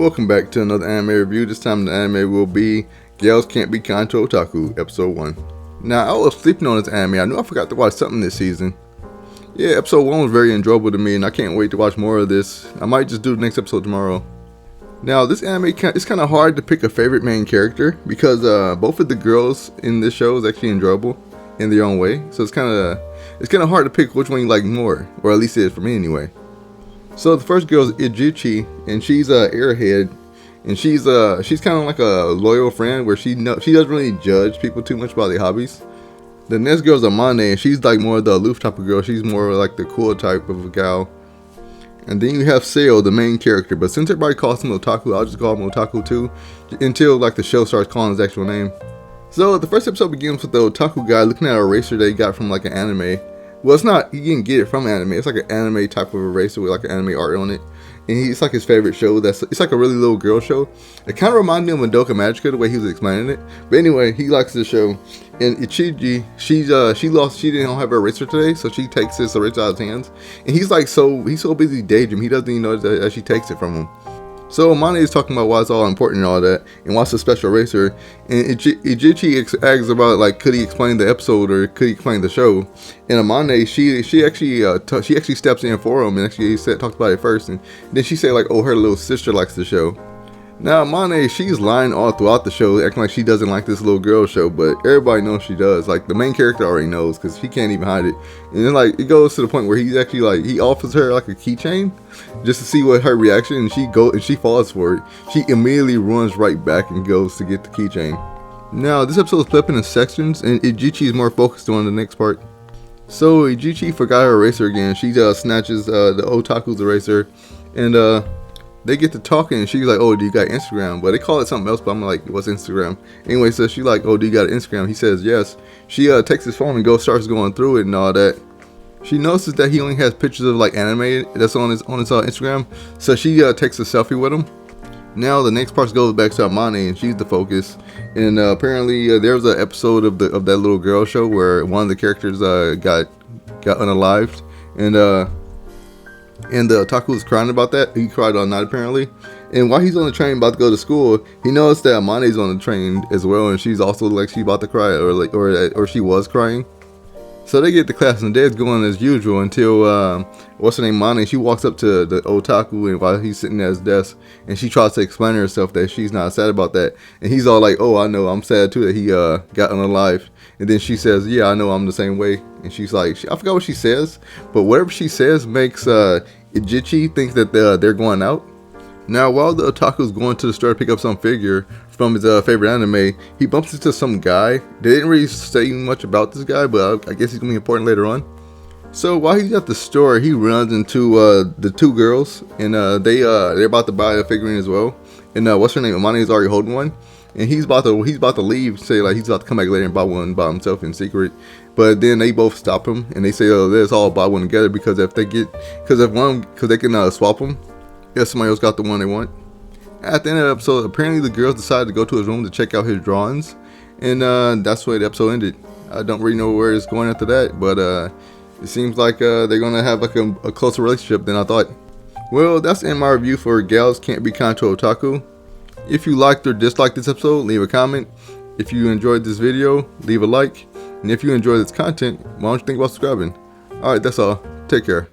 Welcome back to another anime review. This time the anime will be Girls Can't Be Kind to Otaku, episode 1. Now, I was sleeping on this anime. I knew I forgot to watch something this season. Yeah, episode 1 was very enjoyable to me, and I can't wait to watch more of this. I might just do the next episode tomorrow. Now, this anime, it's kind of hard to pick a favorite main character, because both of the girls in this show is actually enjoyable in their own way. So it's kind of hard to pick which one you like more, or at least it is for me anyway. So the first girl is Ijichi, and she's a airhead, and she's kind of like a loyal friend where she doesn't really judge people too much about their hobbies. The next girl is Amane, and she's like more of the aloof type of girl. She's more like the cool type of a gal. And then you have Seo, the main character, but since everybody calls him Otaku, I'll just call him Otaku too, until like the show starts calling his actual name. So the first episode begins with the Otaku guy looking at a eraser that he got from like an anime. Well, it's not, he didn't get it from anime. It's like an anime type of eraser with like an anime art on it. And it's like his favorite show. It's like a really little girl show. It kind of reminded me of Madoka Magica, the way he was explaining it. But anyway, he likes the show. And Ichiji, she didn't have her eraser today, so she takes this eraser out of his hands. And he's so busy daydreaming, he doesn't even know that she takes it from him. So Amane is talking about why it's all important and all that, and what's a special eraser. And Ijichi asks about like, could he explain the episode or could he explain the show? And Amane, she actually steps in for him and actually talks about it first, and then she said like, oh, her little sister likes the show. Now Amane, she's lying all throughout the show, acting like she doesn't like this little girl show, but everybody knows she does. Like the main character already knows because she can't even hide it. And then like it goes to the point where he's actually like, he offers her like a keychain just to see what her reaction, and she falls for it. She immediately runs right back and goes to get the keychain. Now this episode is flipping in sections, and Ijichi is more focused on the next part. So Ijichi forgot her eraser again. She snatches the Otaku's eraser, and they get to talking, and she's like, oh, do you got Instagram? But they call it something else, but I'm like, what's Instagram? Anyway, so she like, oh, do you got Instagram? He says yes. She takes his phone and starts going through it and all that. She notices that he only has pictures of like anime that's on his Instagram, so she takes a selfie with him. Now the next part goes back to Amane, and she's the focus. And apparently there was an episode of that little girl show where one of the characters got unalived, and the otaku was crying about that. He cried all night apparently. And while he's on the train about to go to school, he noticed that Amane's on the train as well, and she's also like, she's about to cry, or she was crying. So they get to class, and Dad's going as usual until what's her name, Mane, she walks up to the otaku, and while he's sitting at his desk, and she tries to explain to herself that she's not sad about that. And he's all like, oh, I know, I'm sad too that he got unalived. And then she says, yeah, I know, I'm the same way. And she's like, I forgot what she says, but whatever she says makes Ijichi think that they're going out. Now, while the otaku's going to the store to pick up some figure from his favorite anime, he bumps into some guy. They didn't really say much about this guy, but I guess he's gonna be important later on. So while he's at the store, he runs into the two girls, and they're about to buy a figurine as well. And what's her name? Amane is already holding one, and he's about to leave. Say like he's about to come back later and buy one by himself in secret. But then they both stop him, and they say, oh, let's all buy one together, because they can swap them. Yeah, somebody else got the one they want. At the end of the episode, apparently the girls decided to go to his room to check out his drawings, and that's the way the episode ended. I don't really know where it's going after that, but it seems like they're gonna have like a closer relationship than I thought. Well, that's the end of my review for Gals Can't Be Kind to Otaku. If you liked or disliked this episode, leave a comment. If you enjoyed this video, leave a like. And if you enjoy this content, why don't you think about subscribing? Alright, that's all. Take care.